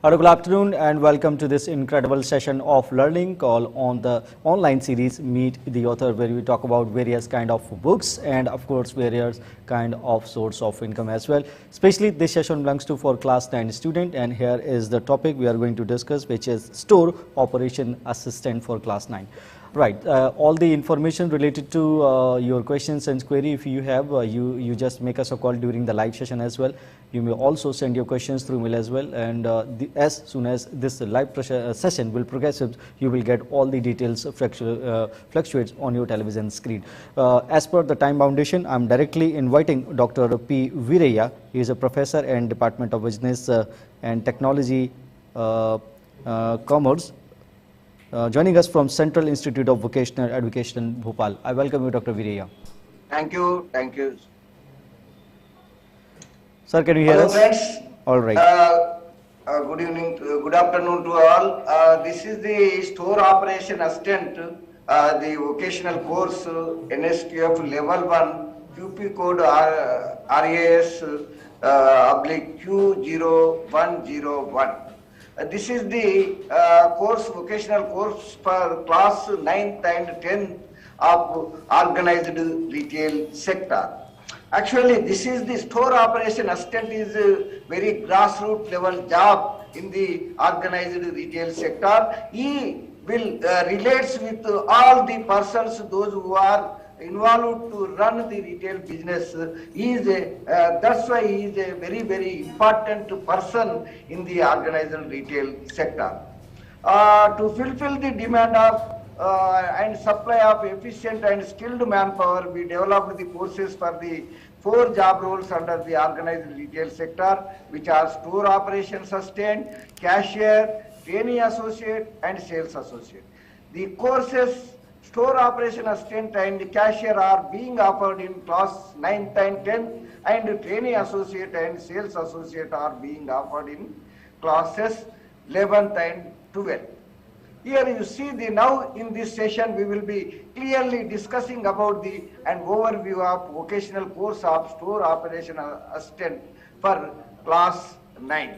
Hello, good afternoon and welcome to this incredible session of learning called on the online series Meet the Author, where we talk about various kind of books and of course various kind of source of income as well. Especially this session belongs to for class 9 student, and here is the topic we are going to discuss, which is store operation assistant for class 9. Right, all the information related to your questions and query, if you have, you just make us a call during the live session as well. You may also send your questions through mail as well, and as soon as this live session will progress, you will get all the details fluctuates on your television screen. As per the time foundation, I am directly inviting Dr. PMeVIDYA. He is a professor and Department of Business and Technology Commerce. Joining us from Central Institute of Vocational Education, Bhopal. I welcome you, Dr. PMeVIDYA. Thank you. Thank you. Sir, can you hear us? Hello, friends. All right. Good evening, good afternoon to all. This is the store operation assistant, the vocational course, NSTF level 1, QP code RAS /Q0101. This is the vocational course for class 9th and 10th of organized retail sector. Actually, this is the store operation assistant is a very grassroots level job in the organized retail sector. He will relates with all the persons, those who are involved to run the retail business. He is that's why he is a very important person in the organized retail sector. To fulfill the demand of and supply of efficient and skilled manpower, we developed the courses for the 4 job roles under the organized retail sector, which are store operations assistant, cashier, trainee associate, and sales associate. The courses store operation assistant and cashier are being offered in class 9th and 10th, and trainee associate and sales associate are being offered in classes 11th and 12th. Here you see now in this session we will be clearly discussing about an overview of vocational course of store operation assistant for class 9.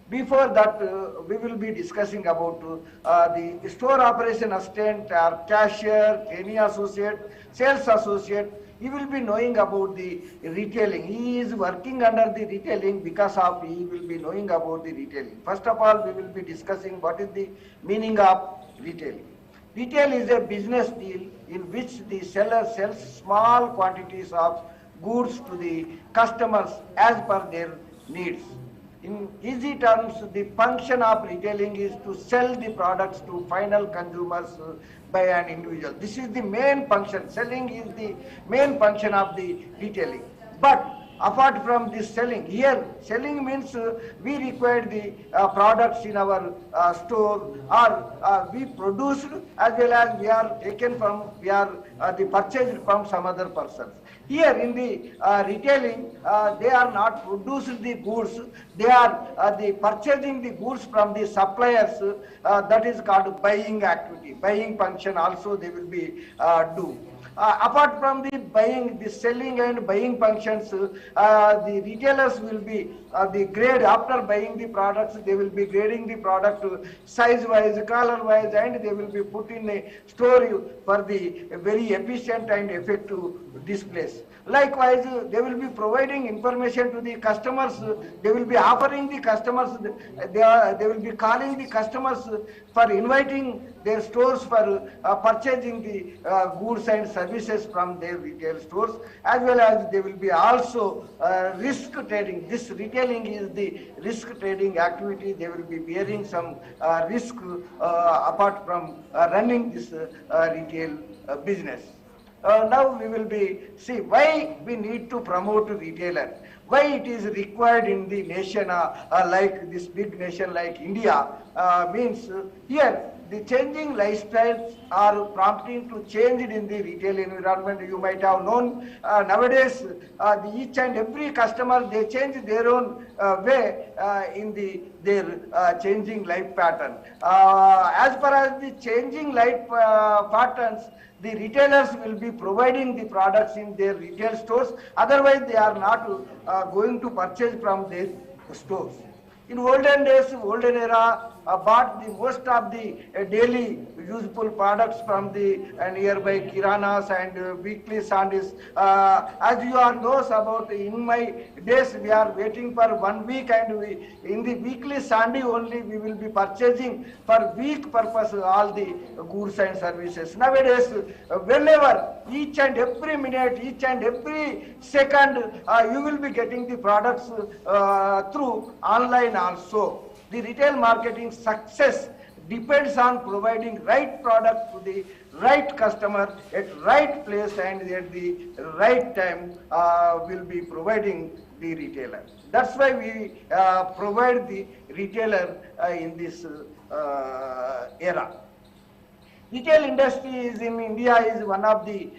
Before that, we will be discussing about the store operation assistant or cashier, trainee associate, sales associate. He will be knowing about the retailing. He is working under the retailing because of he will be knowing about the retailing. First of all, we will be discussing what is the meaning of retailing. Retail is a business deal in which the seller sells small quantities of goods to the customers as per their needs. In easy terms, the function of retailing is to sell the products to final consumers by an individual. This is the main function. Selling is the main function of the retailing. But apart from this selling, here selling means we require the products in our store, or we produced as well as we are taken from, we are the purchased from some other persons. Here in the retailing, they are not producing the goods, they are the purchasing the goods from the suppliers. That is called buying activity. Buying function also they will be do. Apart from the buying, the selling and buying functions, the retailers will be the grade. After buying the products, they will be grading the product size wise, color wise, and they will be put in a store for the very efficient and effective displays. Likewise, they will be providing information to the customers. They will be offering the customers. They will be calling the customers for inviting their stores for purchasing the goods and services from their retail stores, as well as they will be also risk trading. This retailing is the risk trading activity. They will be bearing some risk apart from running this retail business. Now we will be see why we need to promote retailer, why it is required in the nation like this big nation like India. Means here the changing lifestyles are prompting to change it in the retail environment. You might have known nowadays each and every customer, they change their own way in their changing life pattern. As far as the changing life patterns, the retailers will be providing the products in their retail stores. Otherwise, they are not going to purchase from their stores. In olden days, olden era, bought the most of the daily useful products from the nearby kiranas and weekly sandis. As you all knows about, in my days we are waiting for 1 week, and in the weekly sandy only we will be purchasing for week purpose all the goods and services. Nowadays, whenever, each and every minute, each and every second, you will be getting the products through online also. The retail marketing success depends on providing right product to the right customer at right place and at the right time, will be providing the retailer. That's why we provide the retailer in this era. Retail industry is in India is one of the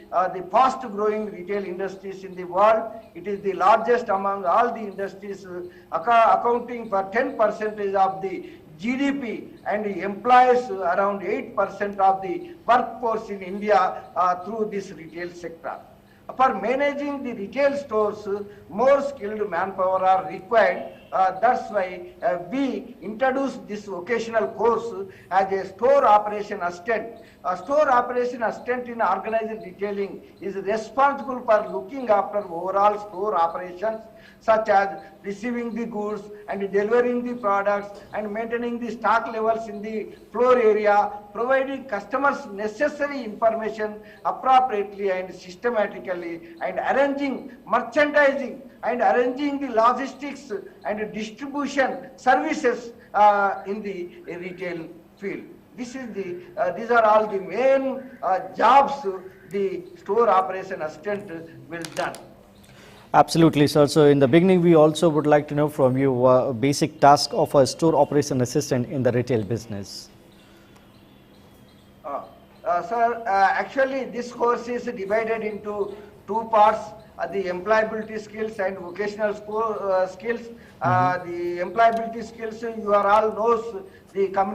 fast growing retail industries in the world. It is the largest among all the industries, accounting for 10% of the GDP and employs around 8% of the workforce in India through this retail sector. For managing the retail stores, more skilled manpower are required. That's why we introduced this vocational course as a store operation assistant. A store operation assistant in organized retailing is responsible for looking after overall store operations, such as receiving the goods and delivering the products and maintaining the stock levels in the floor area, providing customers necessary information appropriately and systematically, and arranging merchandising and arranging the logistics and distribution services in the retail field. These are all the main jobs the store operation assistant will done. Absolutely, sir. So in the beginning, we also would like to know from you a basic task of a store operation assistant in the retail business. Sir, actually this course is divided into two parts. The employability skills and vocational skills. The employability skills, you are all knows the 5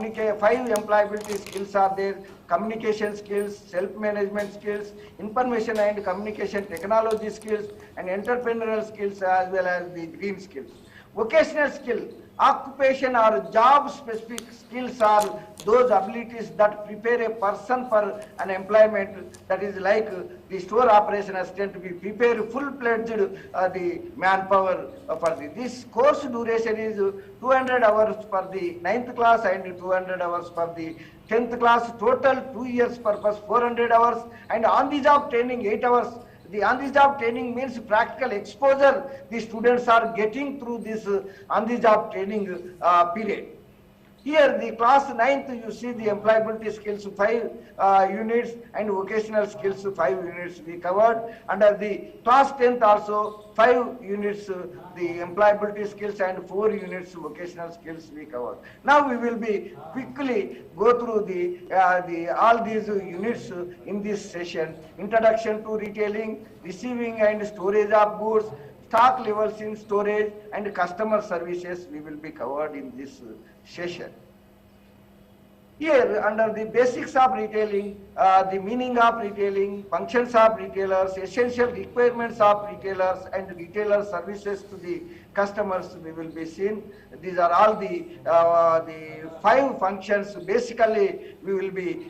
employability skills are there: communication skills, self-management skills, information and communication technology skills, and entrepreneurial skills, as well as the green skills. Vocational skill, occupation or job specific skills are those abilities that prepare a person for an employment. That is like the store operation assistant, we prepare full-fledged the manpower for this course. Duration is 200 hours for the 9th class and 200 hours for the 10th class. Total 2 years purpose 400 hours, and on the job training 8 hours. The on-the-job training means practical exposure the students are getting through this on-the-job training period. Here, the class 9th, you see the employability skills 5 units and vocational skills 5 units we covered. Under the class 10th also 5 units the employability skills and 4 units vocational skills we covered. Now we will be quickly go through the all these units in this session. Introduction to retailing, receiving and storage of goods, stock levels in storage, and customer services we will be covered in this session. Here, under the basics of retailing, the meaning of retailing, functions of retailers, essential requirements of retailers, and retailer services to the customers we will be seen. These are all the 5 functions basically we will be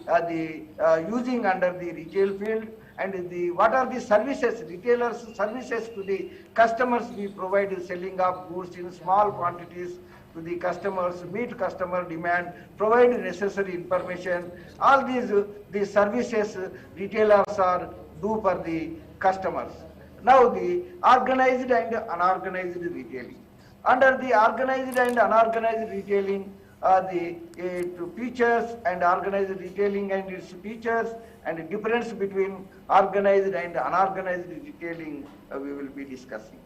using under the retail field. And what are the services, retailers services to the customers we provide, selling of goods in small quantities to the customers, meet customer demand, provide necessary information. All these services retailers are do for the customers. Now the organized and unorganized retailing. Under the organized and unorganized retailing, the features and organized retailing and its features, and the difference between organized and unorganized retailing we will be discussing.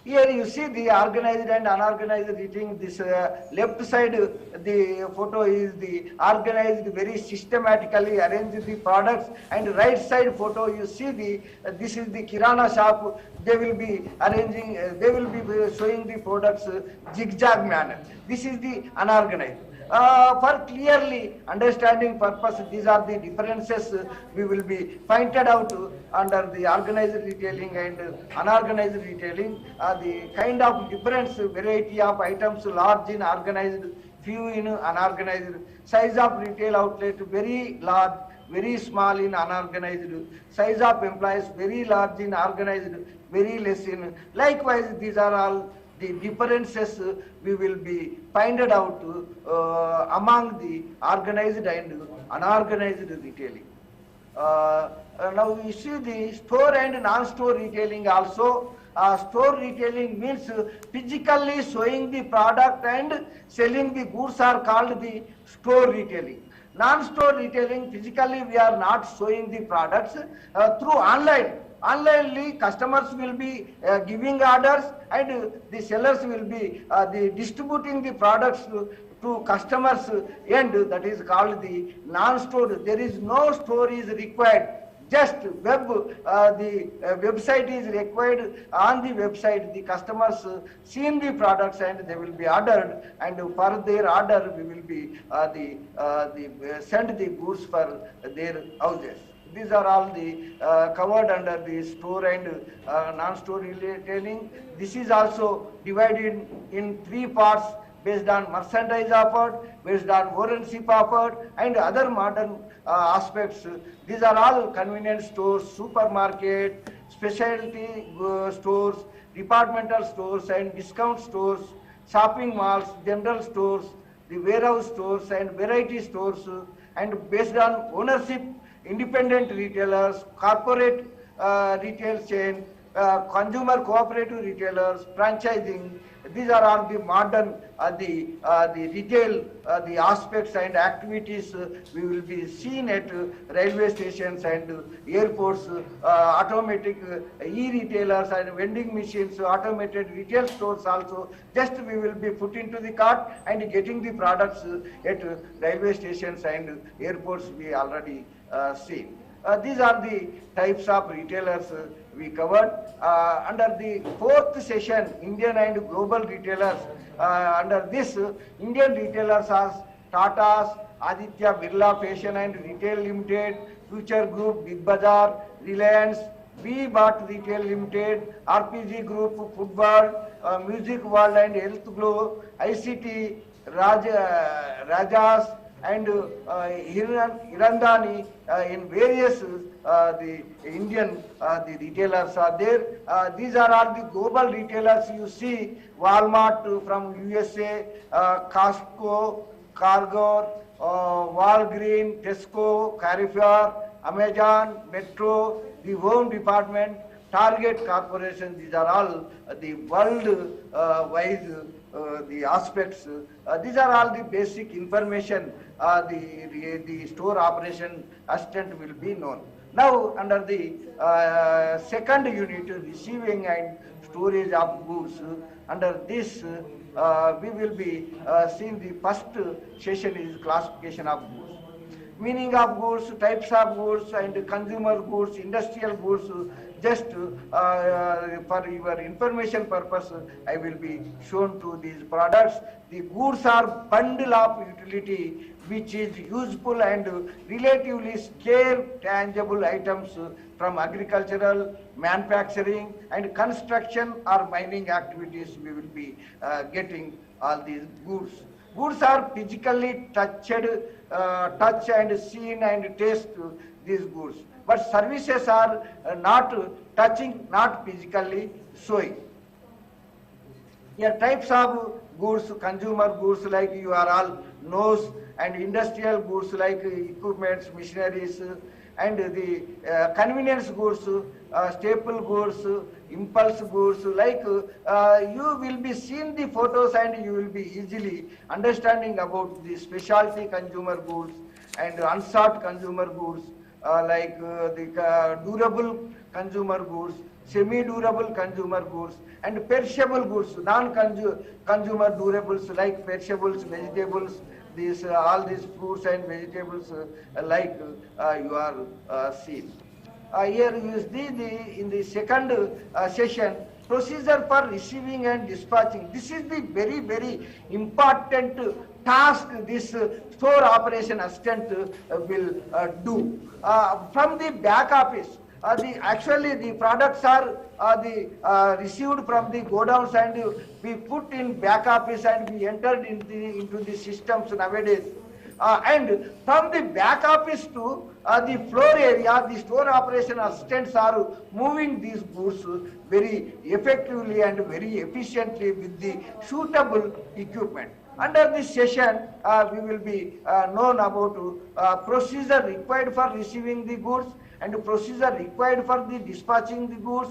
Here you see the organized and unorganized retailing. This left side the photo is the organized, very systematically arranged the products, and right side photo you see this is the kirana shop. They will be arranging, they will be showing the products zigzag manner. This is the unorganized. For clearly understanding purpose, these are the differences we will be pointed out under the organized retailing and unorganized retailing. The kind of difference, variety of items, large in organized, few in unorganized, size of retail outlet very large, very small in unorganized, size of employees very large in organized, very less in. Likewise, these are all the differences we will be pointed out among the organized and unorganized retailing. Now we see the store and non-store retailing also. Store retailing means physically showing the product and selling the goods are called the store retailing. Non-store retailing, physically we are not showing the products through online. Onlinely customers will be giving orders and the sellers will be distributing the products to customers and that is called the non-store. There is no store is required. Just the website is required. On the website the customers seen the products and they will be ordered, and for their order we will be send the goods for their houses. These are all the covered under the store and non-store retailing. This is also divided in three parts based on merchandise offered, based on ownership offered, and other modern aspects. These are all convenience stores, supermarket, specialty stores, departmental stores and discount stores, shopping malls, general stores, the warehouse stores and variety stores, and based on ownership, independent retailers, corporate retail chain, consumer cooperative retailers, franchising. These are all the modern the retail the aspects and activities we will be seen at railway stations and airports. Automatic e-retailers and vending machines, automated retail stores also. Just we will be put into the cart and getting the products at railway stations and airports we already seen. These are the types of retailers we covered. Under the fourth session, Indian and global retailers, under this, Indian retailers are Tata's, Aditya Birla Fashion and Retail Limited, Future Group, Big Bazaar, Reliance, V-Mart Retail Limited, RPG Group, Food World, Music World and Health Glow, ICT, Rajas, and Irandani in various the Indian the retailers are there. These are all the global retailers you see. Walmart from USA, Costco, Carrefour, Walgreens, Tesco, Carrefour, Amazon, Metro, the Home Department, Target Corporation. These are all the world-wise the aspects. These are all the basic information the store operation assistant will be known. Now under the second unit, receiving and storage of goods, under this we will be seeing the first session is classification of goods. Meaning of goods, types of goods and consumer goods, industrial goods. Just for your information purpose, I will be shown to these products. The goods are bundle of utility which is useful and relatively scarce tangible items from agricultural, manufacturing and construction or mining activities. We will be getting all these goods. Goods are physically touch and seen and taste these goods. But services are not touching, not physically showing. Here types of goods, consumer goods like you are all knows, and industrial goods like equipments, machineries, and the convenience goods, staple goods, impulse goods, like you will be seeing the photos and you will be easily understanding about the specialty consumer goods and unsought consumer goods, like the durable consumer goods, semi-durable consumer goods, and perishable goods, non-consumer durables like perishables, vegetables, these all these fruits and vegetables like you are seen. Here you see in the second session procedure for receiving and dispatching. This is the very, very important task this store operation assistant will do. From the back office, actually the products are received from the godowns and we put in back office and we entered into the systems nowadays. And from the back office to the floor area, the store operation assistants are moving these goods very effectively and very efficiently with the suitable equipment. Under this session, we will be known about procedure required for receiving the goods and procedure required for the dispatching the goods,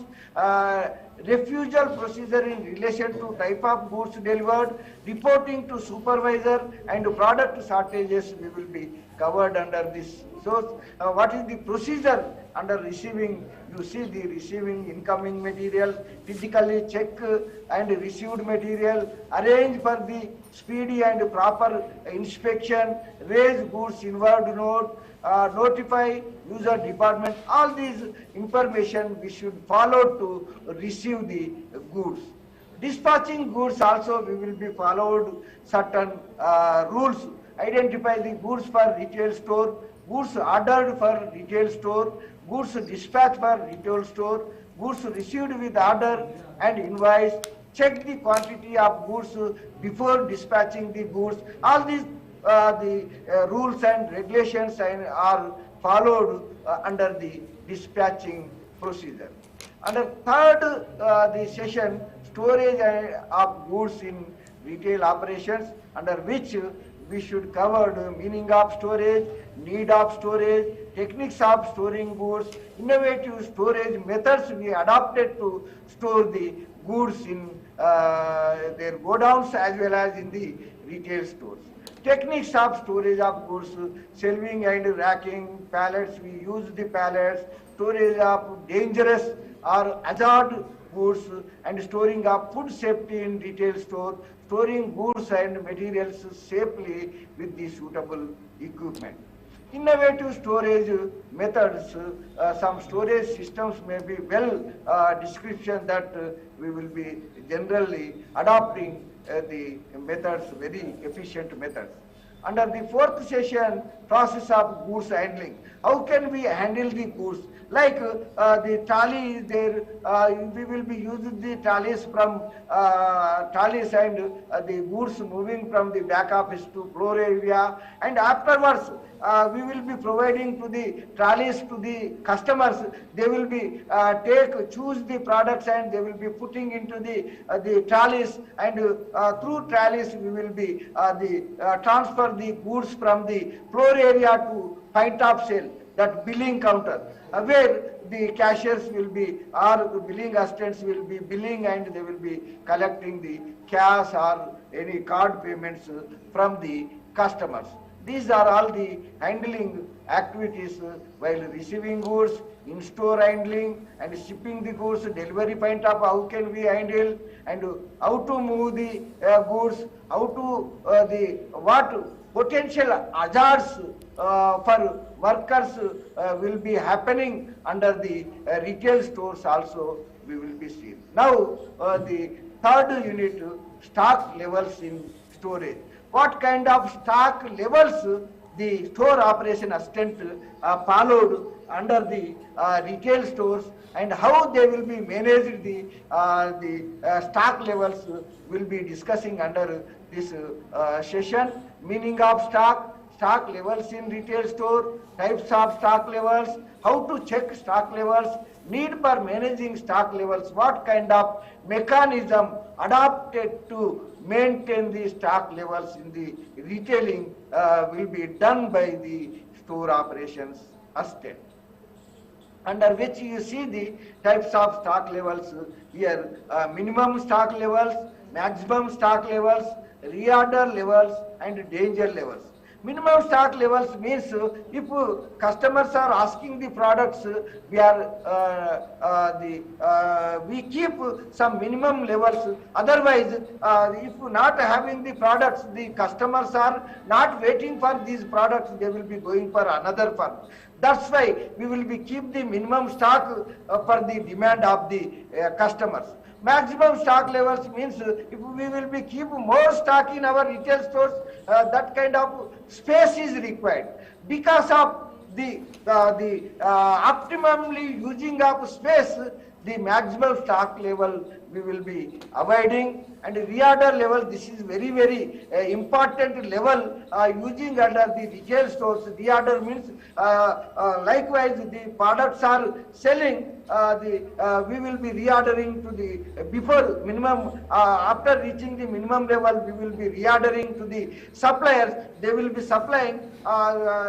refusal procedure in relation to type of goods delivered, reporting to supervisor, and product shortages we will be covered under this. So what is the procedure under receiving? You see the receiving incoming material, physically check and received material, arrange for the speedy and proper inspection, raise goods inward note, notify user department. All these information we should follow to receive the goods. Dispatching goods also we will be followed certain rules. Identify the goods for retail store, goods ordered for retail store, goods dispatched for retail store, goods received with order and invoice, check the quantity of goods before dispatching the goods. All these rules and regulations are followed under the dispatching procedure. Under third the session, storage of goods in retail operations, under which we should cover the meaning of storage, need of storage, techniques of storing goods, innovative storage methods we adopted to store the goods in their godowns as well as in the retail stores. Techniques of storage of goods, shelving and racking, pallets, we use the pallets, storage of dangerous or hazard goods and storing of food safety in retail store, storing goods and materials safely with the suitable equipment. Innovative storage methods, some storage systems may be well description that we will be generally adopting the methods, very efficient methods. Under the fourth session, process of goods handling. How can we handle the goods? Like the trolley is there, we will be using the trolleys from trolleys and the goods moving from the back office to floor area, and afterwards we will be providing to the trolleys to the customers. They will be choose the products and they will be putting into the trolleys, and through trolleys we will be transfer the goods from the floor area to point of sale, that billing counter, where the cashiers will be, or the billing assistants will be billing and they will be collecting the cash or any card payments from the customers. These are all the handling activities while receiving goods, in-store handling and shipping the goods, delivery point of how can we handle and how to move the goods, how to what potential hazards for workers will be happening under the retail stores also we will be seeing. Now the third unit, stock levels in storage. What kind of stock levels the store operation assistant followed under the retail stores, and how they will be managed the stock levels will be discussing under this session. Meaning of stock, stock levels in retail store, types of stock levels, how to check stock levels, need for managing stock levels, what kind of mechanism adopted to maintain the stock levels in the retailing will be done by the store operations assistant. Under which you see the types of stock levels here, minimum stock levels, maximum stock levels, reorder levels and danger levels. Minimum stock levels means if customers are asking the products, we keep some minimum levels. Otherwise, if not having the products, the customers are not waiting for these products, they will be going for another firm. That's why we will be keep the minimum stock for the demand of the customers. Maximum stock levels means if we will be keep more stock in our retail stores, that kind of space is required. Because of the optimally using of space, the maximum stock level we will be avoiding, and reorder level, this is very important level using under the retail stores. Reorder means likewise the products are selling, we will be reordering to the before minimum, after reaching the minimum level we will be reordering to the suppliers. They will be supplying,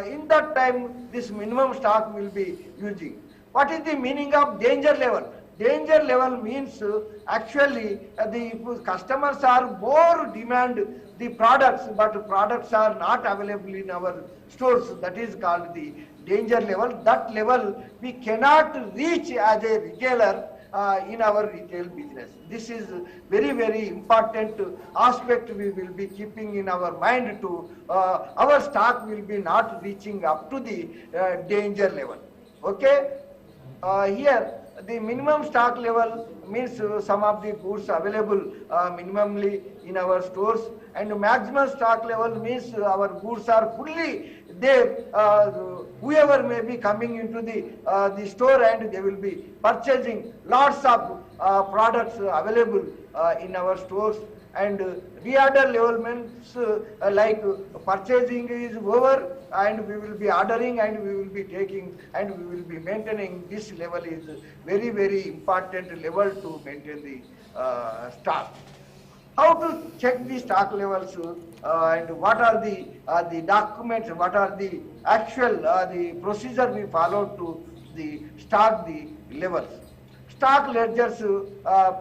in that time this minimum stock will be using. What is the meaning of danger level? Danger level means actually the customers are more demand the products, but products are not available in our stores. That is called the danger level. That level we cannot reach as a retailer in our retail business. This is very important aspect we will be keeping in our mind to our stock will be not reaching up to the danger level. Okay, here the minimum stock level means some of the goods available minimally in our stores, and maximum stock level means our goods are fully there. Whoever may be coming into the store and they will be purchasing lots of products available in our stores. And reorder level means like purchasing is over and we will be ordering and we will be taking and we will be maintaining. This level is very important level to maintain the stock. How to check the stock levels and what are the documents, what are the actual the procedure we follow to the stock the levels. Stock ledgers,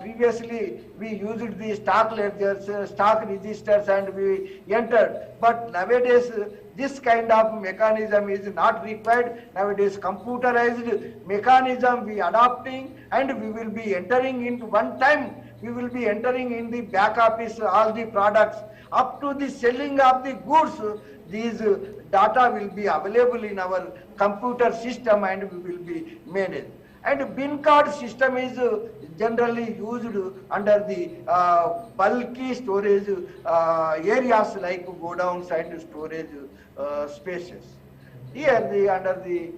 previously we used the stock ledgers, stock registers and we entered, but nowadays this kind of mechanism is not required. Nowadays computerized mechanism we adopting and we will be entering into one time, we will be entering in the back office all the products up to the selling of the goods. These data will be available in our computer system and we will be managed. And bin card system is generally used under the bulky storage areas like godowns and storage spaces. Here under the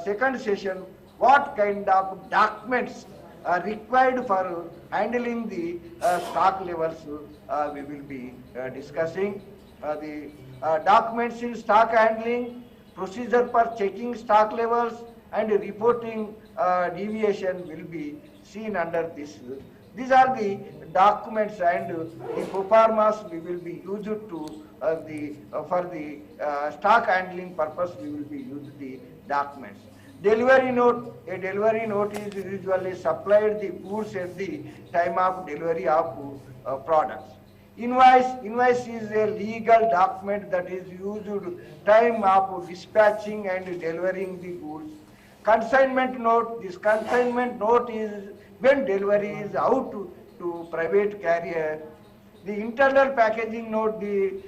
second session, what kind of documents are required for handling the stock levels we will be discussing. The documents in stock handling, procedure for checking stock levels and reporting deviation will be seen under this. These are the documents and the proformas we will be used to for the stock handling purpose we will be used the documents. Delivery note, a delivery note is usually supplied the goods at the time of delivery of products. Invoice is a legal document that is used time of dispatching and delivering the goods. Consignment note, this consignment note is when delivery is out to private carrier. The internal packaging note is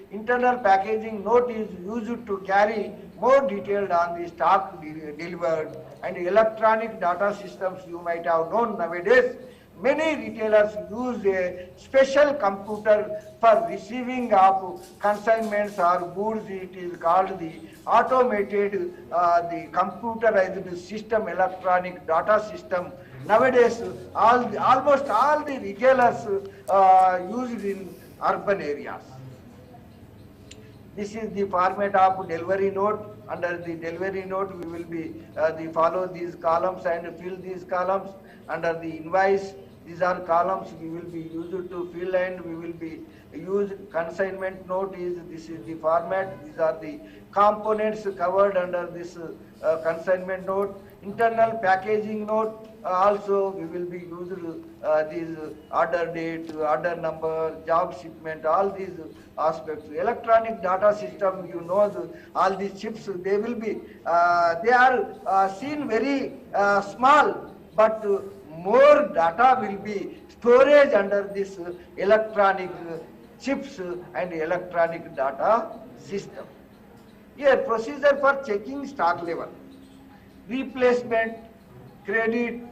used to carry more detailed on the stock delivered. And electronic data systems you might have known nowadays. Many retailers use a special computer for receiving of consignments or goods. It is called the automated, the computerized system, electronic data system. Nowadays, almost all the retailers use it in urban areas. This is the format of delivery note. Under the delivery note, we will be follow these columns and fill these columns. Under the invoice, these are columns we will be used to fill and we will be use consignment note this is the format. These are the components covered under this consignment note. Internal packaging note also we will be used these order date, order number, job shipment, all these aspects. Electronic data system, you know, all these chips they will be they are seen very small, but more data will be storage under this electronic chips and electronic data system. Here procedure for checking stock level. Replacement, credit,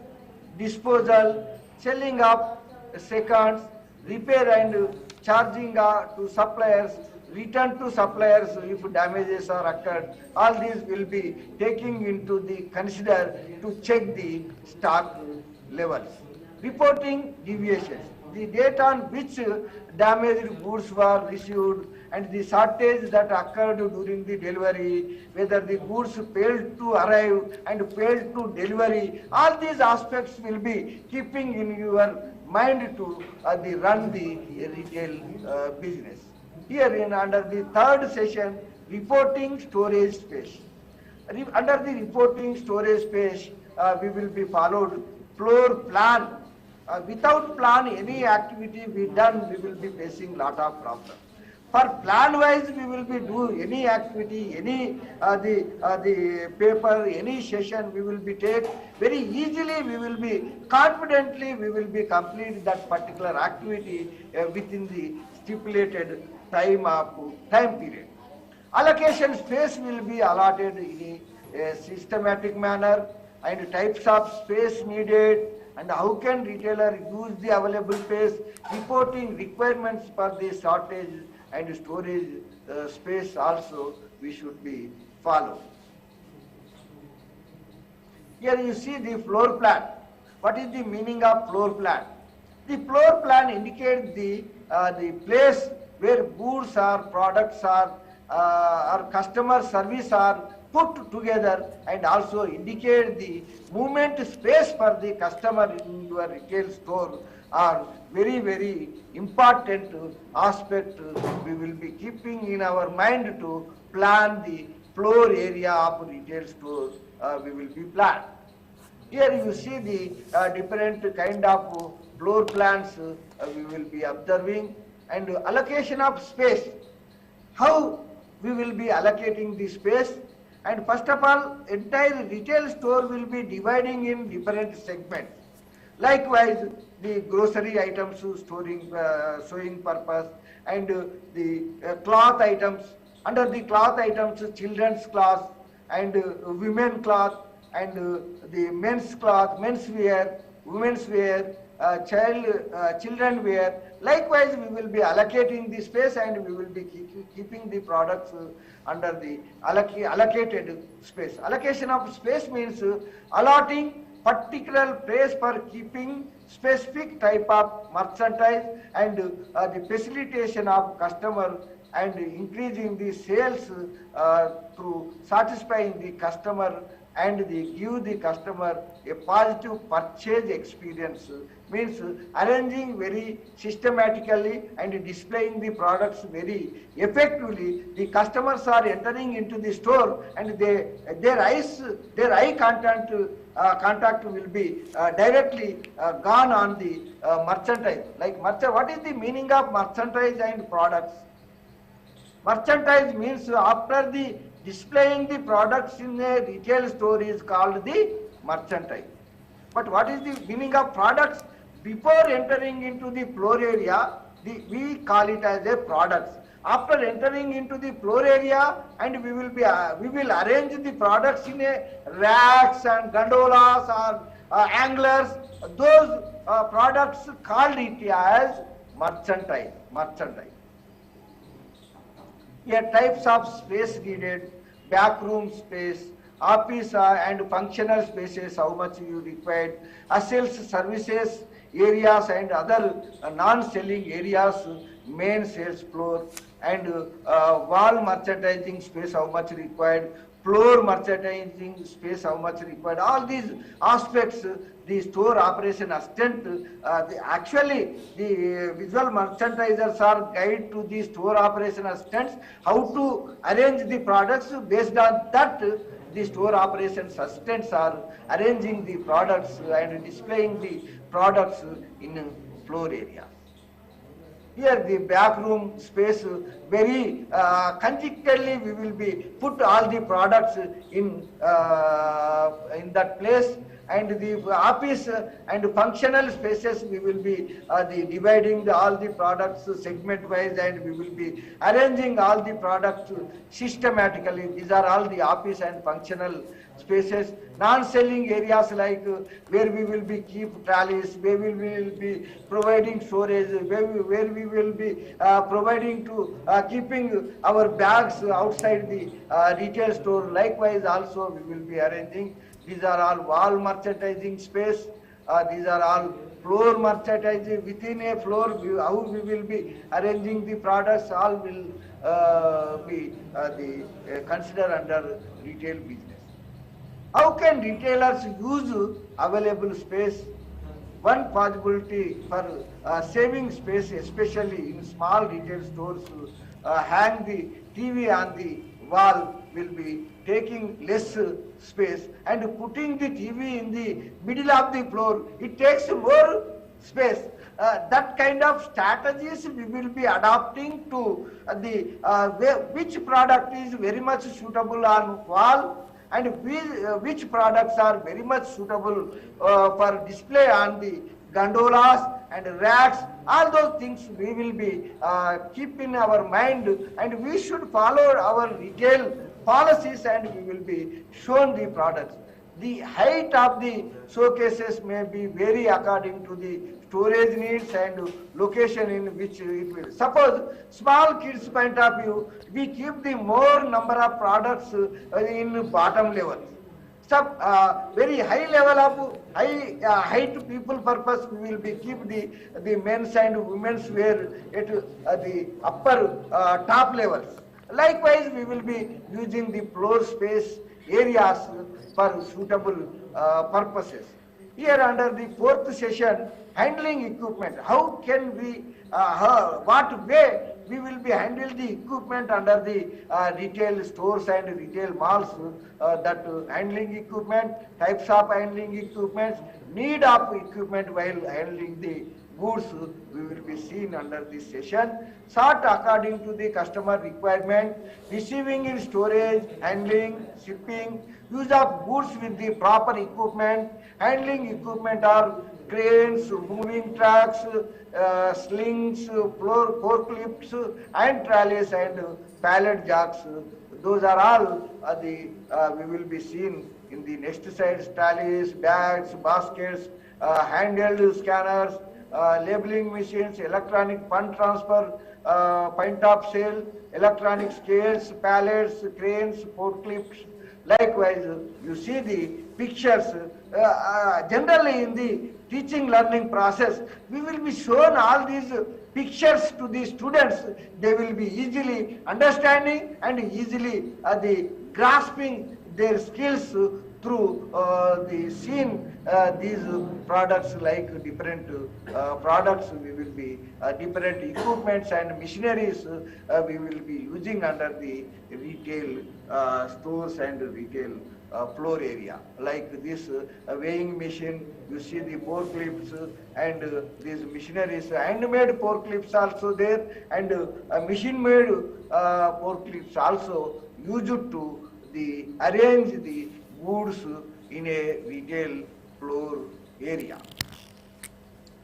disposal, selling of seconds, repair and charging to suppliers, return to suppliers if damages are occurred. All these will be taking into the consider to check the stock levels. Reporting deviations, the date on which damaged goods were received and the shortage that occurred during the delivery, whether the goods failed to arrive and failed to delivery, all these aspects will be keeping in your mind to run the retail business. Here under the third session, reporting storage space. Under the reporting storage space, we will be followed floor plan. Without plan, any activity we done, we will be facing lot of problems. For plan wise, we will be do any activity, any the paper, any session we will be take very easily. We will be confidently we will be complete that particular activity within the stipulated time period. Allocation space will be allotted in a systematic manner, and types of space needed, and how can retailer use the available space, reporting requirements for the shortage and storage space also we should be followed. Here you see the floor plan. What is the meaning of floor plan? The floor plan indicates the place where goods or products or customer service are put together, and also indicate the movement space for the customer in your retail store are very, very important aspect we will be keeping in our mind to plan the floor area of retail store we will be planned. Here you see the different kind of floor plans we will be observing, and allocation of space, how we will be allocating the space. And first of all, entire retail store will be dividing in different segments. Likewise, the grocery items storing, sewing purpose, and the cloth items. Under the cloth items, children's cloth and women cloth, and the men's cloth, men's wear, women's wear, children wear. Likewise, we will be allocating the space, and we will be keeping the products under the allocated space. Allocation of space means allotting particular place for keeping specific type of merchandise, and the facilitation of customer, and increasing the sales through satisfying the customer, and give the customer a positive purchase experience, means arranging very systematically and displaying the products very effectively. The customers are entering into the store, and their eye contact will be directly gone on the merchandise. Like what is the meaning of merchandise and products? Merchandise means after the displaying the products in a retail store is called the merchandise. But what is the meaning of products? Before entering into the floor area, we call it as a products. After entering into the floor area, and we will arrange the products in a racks and gondolas or anglers. Those products called it as merchandise. Here types of space needed: backroom space, office and functional spaces, how much you required, sales services areas and other non-selling areas, main sales floor, and wall merchandising space, how much required, floor merchandising space, how much required. All these aspects the store operation assistant, actually the visual merchandisers are guide to the store operation assistants how to arrange the products. Based on that, the store operations assistants are arranging the products and displaying the products in floor area. Here the back room space, very conjecturally we will be put all the products in that place, and the office and functional spaces we will be dividing all the products segment wise, and we will be arranging all the products systematically. These are all the office and functional spaces. Non-selling areas like where we will be keep trolleys, where we will be providing storage, where we will be providing to keeping our bags outside the retail store. Likewise also we will be arranging. These are all wall merchandising space. These are all floor merchandising. Within a floor, how we will be arranging the products, all will be considered under retail business. How can retailers use available space? One possibility for saving space, especially in small retail stores, hang the TV on the wall will be taking less space, and putting the TV in the middle of the floor, it takes more space. That kind of strategies we will be adopting to which product is very much suitable on wall, and which products are very much suitable for display on the gondolas and racks. All those things we will be keep in our mind, and we should follow our retail policies, and we will be shown the products. The height of the showcases may be vary according to the storage needs and location in which it will. Suppose small kids point of view, we keep the more number of products in bottom level. Some very high level of height people purpose, we will be keep the men's and women's wear at the upper top levels. Likewise, we will be using the floor space areas for suitable purposes. Here under the fourth session, handling equipment. How can we, what way we will be handle the equipment under the retail stores and retail malls, that handling equipment, types of handling equipment, need of equipment while handling the goods, we will be seen under this session. Sort according to the customer requirement, receiving in storage, handling, shipping, use of goods with the proper equipment, handling equipment are cranes, moving trucks, slings, forklifts, and trolleys and pallet jacks. Those are all we will be seen in the next slide. Trolleys, bags, baskets, handheld scanners, labeling machines, electronic fund transfer, point of sale, electronic scales, pallets, cranes, forklifts. Likewise, you see the pictures. Generally in the teaching learning process, we will be shown all these pictures to the students. They will be easily understanding and easily grasping their skills through the scene. These products, like different products, we will be different equipments and machineries we will be using under the retail stores and retail floor area. Like this weighing machine, you see the forklifts and these machineries, handmade forklifts also there, and machine made forklifts also used to arrange the goods in a retail floor area.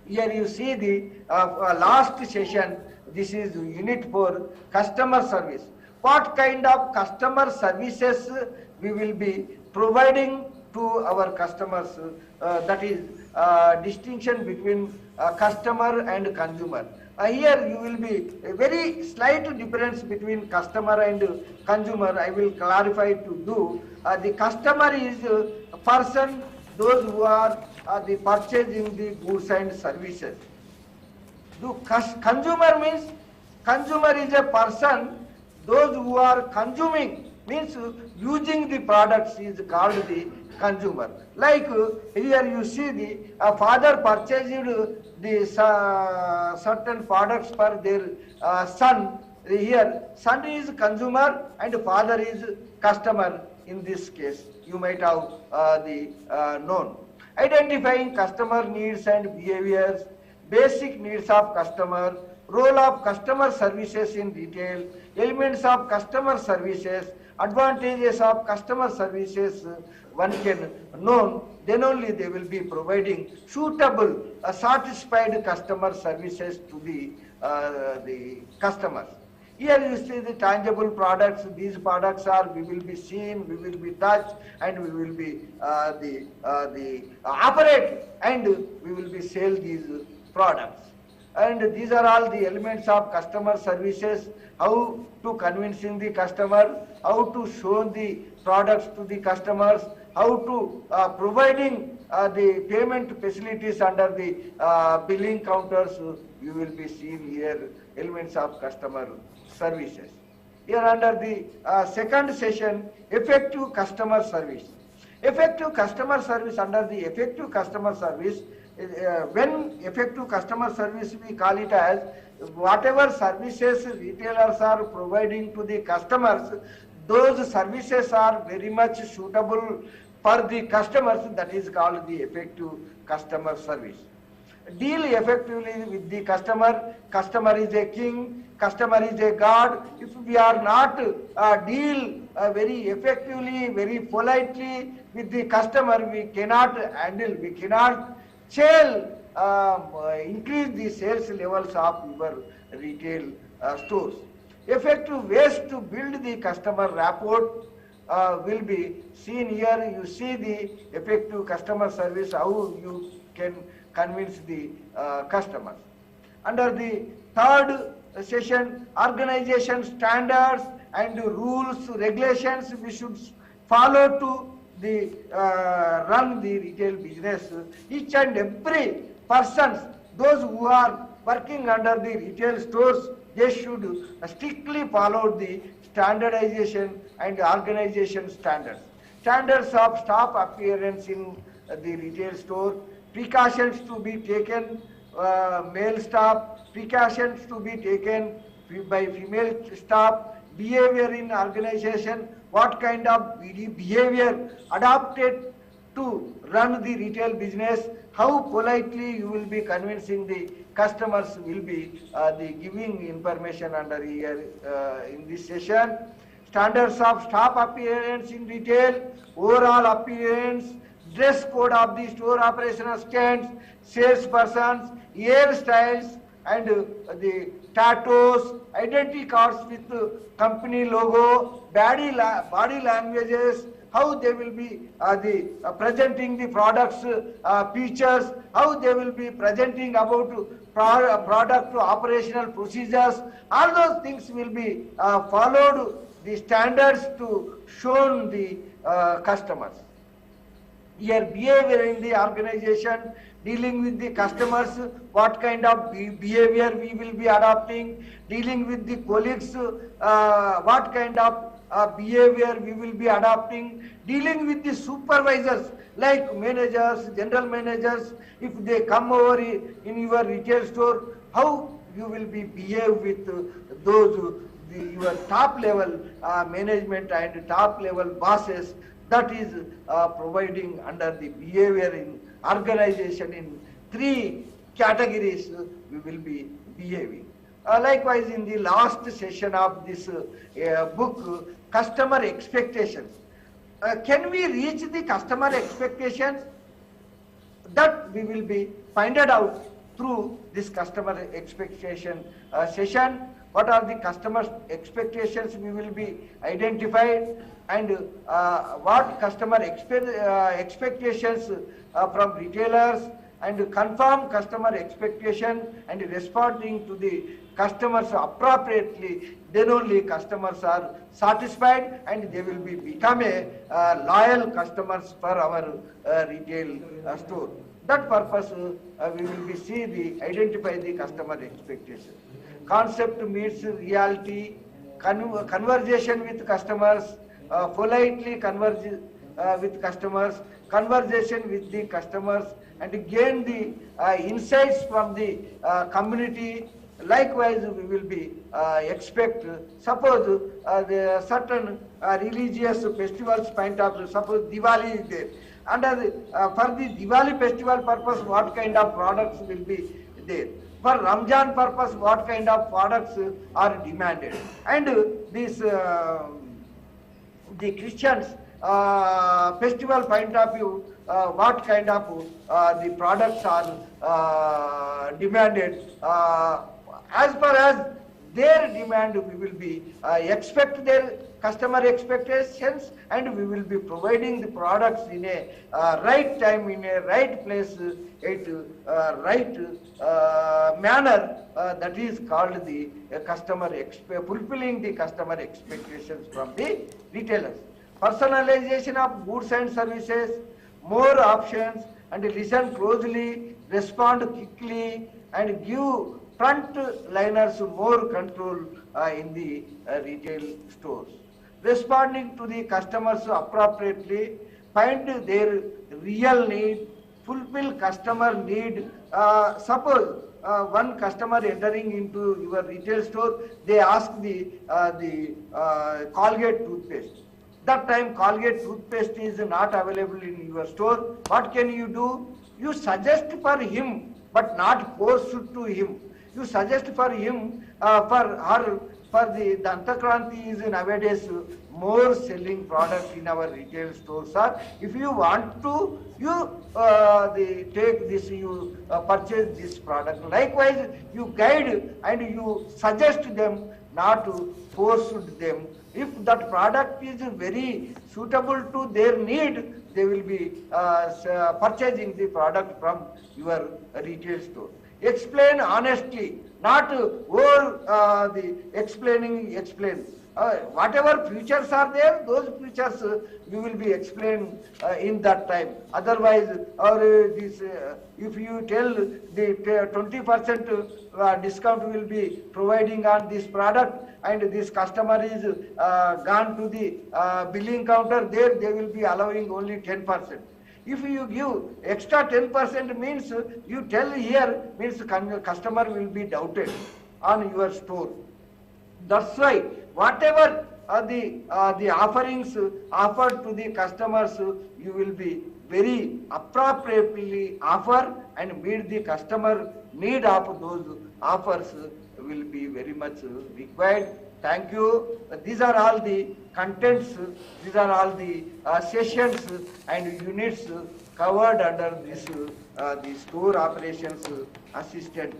Here you see the last session. This is unit 4, customer service. What kind of customer services we will be providing to our customers? That is distinction between customer and consumer. Here you will be a very slight difference between customer and consumer. I will clarify to do. The customer is a person, those who are the purchasing the goods and services. The consumer means, consumer is a person, those who are consuming, means using the products, is called the consumer. Like here you see the father purchased the certain products for their son. Here son is consumer and father is customer. In this case, you might have known. Identifying customer needs and behaviors, basic needs of customer, role of customer services in retail, elements of customer services, advantages of customer services, one can know, then only they will be providing suitable, satisfied customer services to the customers. Here you see the tangible products. These products are, we will be seen, we will be touched, and we will be operate, and we will be sell these products. And these are all the elements of customer services, how to convincing the customer, how to show the products to the customers, how to providing the payment facilities under the billing counters. You will be seeing here elements of customer services. Here under the second session, effective customer service. Effective customer service, under the effective customer service, when effective customer service, we call it as whatever services retailers are providing to the customers, those services are very much suitable for the customers. That is called the effective customer service. Deal effectively with the customer. Customer is a king, customer is a god. If we are not deal very effectively, very politely with the customer, we cannot handle, we cannot sell, increase the sales levels of your retail stores. Effective ways to build the customer rapport will be seen here. You see the effective customer service, how you can convince the customers. Under the third session, organization standards and rules, regulations we should follow to the run the retail business. Each and every persons, those who are working under the retail stores, they should strictly follow the standardization and organization standards. Standards of staff appearance in the retail store, precautions to be taken, male staff, precautions to be taken by female staff, behavior in organization, what kind of behavior adopted to run the retail business, how politely you will be convincing the customers will be the giving information under here in this session. Standards of staff appearance in retail, overall appearance, dress code of the store operation assistants, salespersons, hairstyles, and the tattoos, identity cards with company logo, body languages, how they will be presenting the products features, how they will be presenting about product operational procedures. All those things will be followed, the standards to show the customers. Here behavior in the organization, dealing with the customers, what kind of behavior we will be adopting, dealing with the colleagues, what kind of behavior we will be adopting, dealing with the supervisors like managers, general managers, if they come over in your retail store, how you will be behave with those your top level management and top level bosses. That is providing under the behavior in organization in 3 categories we will be behaving. Likewise, in the last session of this book, customer expectations. Can we reach the customer expectations? That we will be finded out through this customer expectation session. What are the customer expectations we will be identified, and what customer expectations from retailers, and confirm customer expectation and responding to the customers appropriately, then only customers are satisfied and they will be become a loyal customers for our retail store. That purpose we will be identify the customer expectation. Concept meets reality, conversation with customers, politely converse with customers, conversation with the customers, and gain the insights from the community. Likewise, we will be expect, suppose the certain religious festivals point of view, suppose Diwali is there. Under for the Diwali festival purpose, what kind of products will be there? For Ramzan purpose, what kind of products are demanded? And this the Christians festival point of view, what kind of the products are demanded. As far as their demand, we will be expect their customer expectations, and we will be providing the products in a right time, in a right place, at right manner. That is called the fulfilling the customer expectations from the retailers. Personalization of goods and services, more options, and listen closely, respond quickly, and give frontliners more control in the retail stores. Responding to the customers appropriately, find their real need, fulfill customer need. Suppose one customer entering into your retail store, they ask the Colgate toothpaste. That time Colgate toothpaste is not available in your store. What can you do? You suggest for him, but not force to him. You suggest for him, for her, for the Dantakranti is nowadays more selling product in our retail stores. If you want to, you take this, you purchase this product. Likewise, you guide and you suggest them, not to force them. If that product is very suitable to their need, they will be purchasing the product from your retail store. Explain honestly, not over the explain. Whatever features are there, those features you will be explained in that time. Otherwise, if you tell the 20% discount will be providing on this product, and this customer is gone to the billing counter, there they will be allowing only 10%. If you give extra 10% means, you tell here means customer will be doubted on your store. That's why whatever the offerings offered to the customers, you will be very appropriately offer and meet the customer need of those offers will be very much required. Thank you. These are all the contents, these are all the sessions and units covered under this the store operations assistant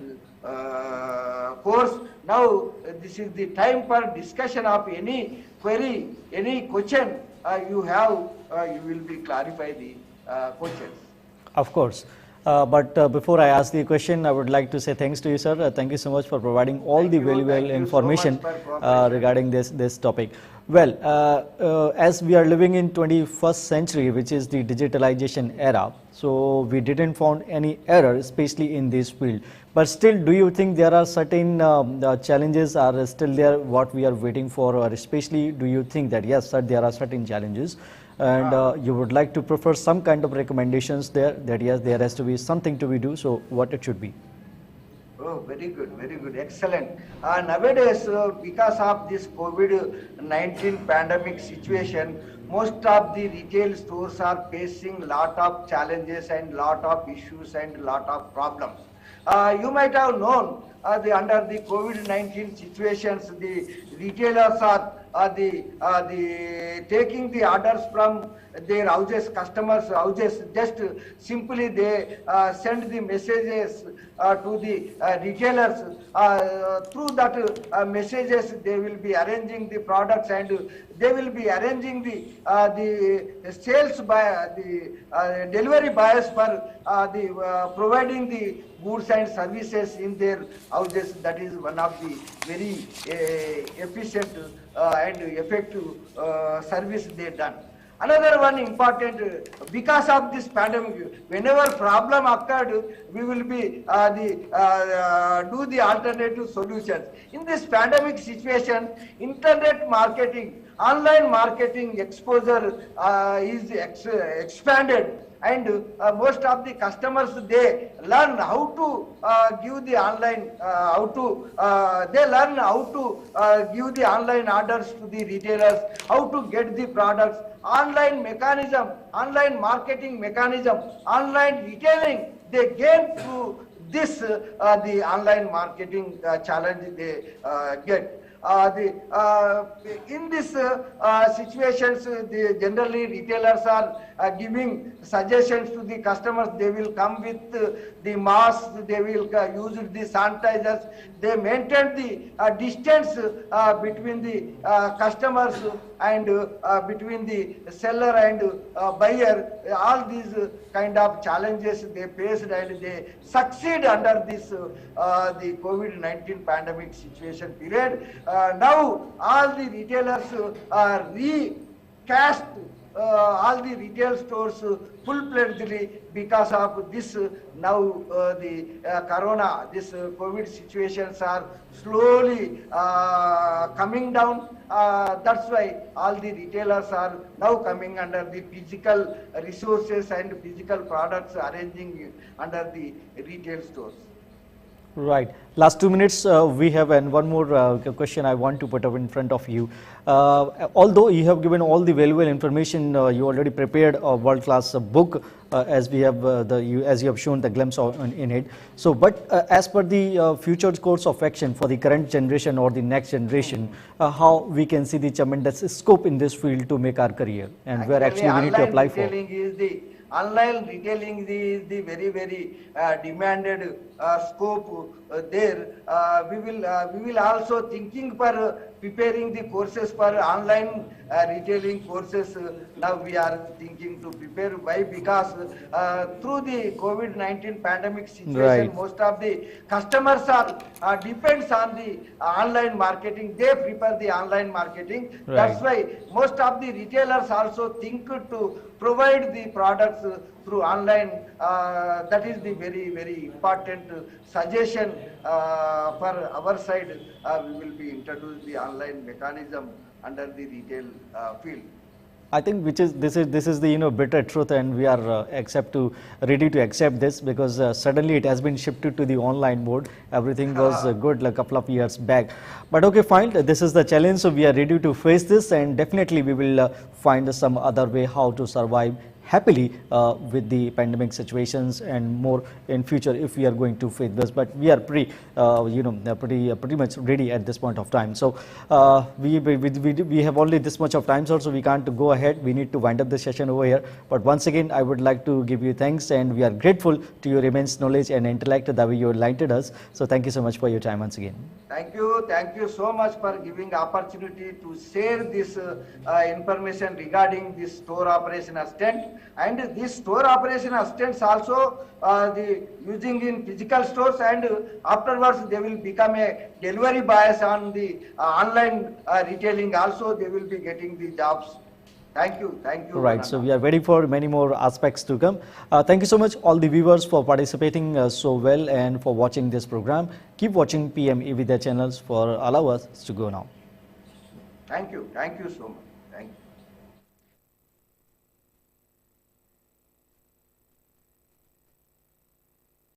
course. Now this is the time for discussion of any query, any question you have, you will be clarify the questions. Of course. But before I ask the question, I would like to say thanks to you, sir. Thank you so much for providing all the valuable information regarding this topic. Well, as we are living in 21st century, which is the digitalization era, so we didn't find any error, especially in this field. But still, do you think there are certain challenges are still there, what we are waiting for, or especially do you think that, yes, sir, there are certain challenges, and you would like to prefer some kind of recommendations there, that yes, there has to be something to be do, so what it should be? Oh, very good, excellent. Nowadays, because of this COVID-19 pandemic situation, most of the retail stores are facing lot of challenges and lot of issues and lot of problems. You might have known under the COVID-19 situations, the retailers are taking the orders from their houses, customers' houses. Just simply they send the messages to the retailers. Through that messages, they will be arranging the products, and they will be arranging the sales by the delivery buyers for providing the goods and services in their houses. That is one of the very efficient and effective service they done. Another one important, because of this pandemic, whenever problem occurred, we will be do the alternative solutions. In this pandemic situation, internet marketing, online marketing exposure is expanded, and most of the customers, they learn how to give the online, they learn how to give the online orders to the retailers, how to get the products, online mechanism, online marketing mechanism, online retailing, they gain through this, the online marketing challenge they get. in this situations, generally retailers are giving suggestions to the customers. They will come with the masks, they will use the sanitizers, they maintain the distance between the customers and between the seller and buyer. All these kind of challenges they faced, and they succeed under this the COVID-19 pandemic situation period. Now all the retailers recast all the retail stores full-fledgedly because of this. Now the corona, this COVID situations are slowly coming down. That's why all the retailers are now coming under the physical resources and physical products arranging under the retail stores. Right. Last 2 minutes we have, and one more question I want to put up in front of you. Although you have given all the valuable information, you already prepared a world-class book as we have as you have shown the glimpse in it. So, but as per the future course of action for the current generation or the next generation, how we can see the tremendous scope in this field to make our career, and where actually we need to apply for. Online retailing is the very demanded scope there. We will also thinking for preparing the courses for online retailing courses. Now we are thinking to prepare. Why? Because through the COVID-19 pandemic situation, most of the customers are depends on the online marketing. They prefer the online marketing. That's why most of the retailers also think to provide the products through online. That is the very important suggestion for our side. We will be introduce the online mechanism under the retail field. I think this is the bitter truth, and we are ready to accept this, because suddenly it has been shifted to the online mode. Everything was good like a couple of years back, but okay, fine. This is the challenge, so we are ready to face this, and definitely we will find some other way how to survive happily with the pandemic situations and more in future if we are going to face this. But we are pretty much ready at this point of time. So we have only this much of time, so we can't go ahead. We need to wind up the session over here. But once again, I would like to give you thanks, and we are grateful to your immense knowledge and intellect that you enlightened us. So thank you so much for your time once again. Thank you so much for giving opportunity to share this information regarding this store operation assistant. And this store operation assistants also the using in physical stores, and afterwards they will become a delivery boys on the online retailing. Also they will be getting the jobs. Thank you. Right, so we are waiting for many more aspects to come. Thank you so much all the viewers for participating so well and for watching this program. Keep watching PM eVidya channels for allow us to go now. Thank you so much.